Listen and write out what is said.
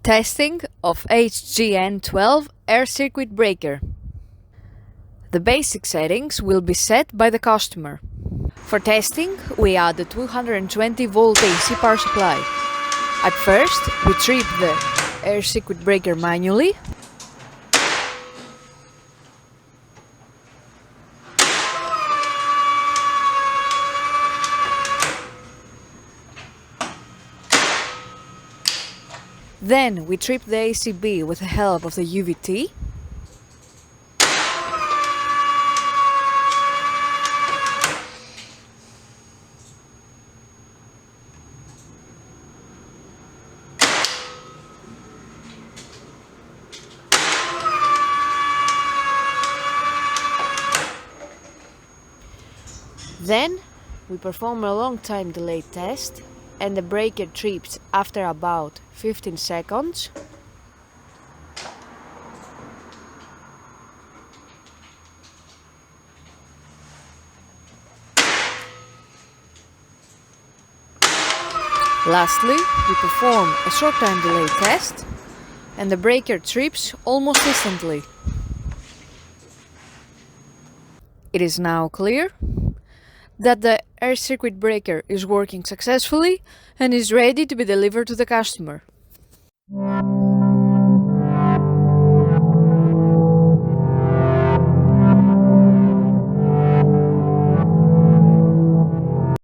Testing of HGN12 air circuit breaker. The basic settings will be set by the customer. For testing, we add the 220 volt AC power supply. At first, we trip the air circuit breaker manually. Then we trip the ACB with the help of the UVT. Then we perform a long time delay test, and the breaker trips after about 15 seconds. Lastly, we perform a short time delay test, and the breaker trips almost instantly. It is now clear that the air circuit breaker is working successfully and is ready to be delivered to the customer.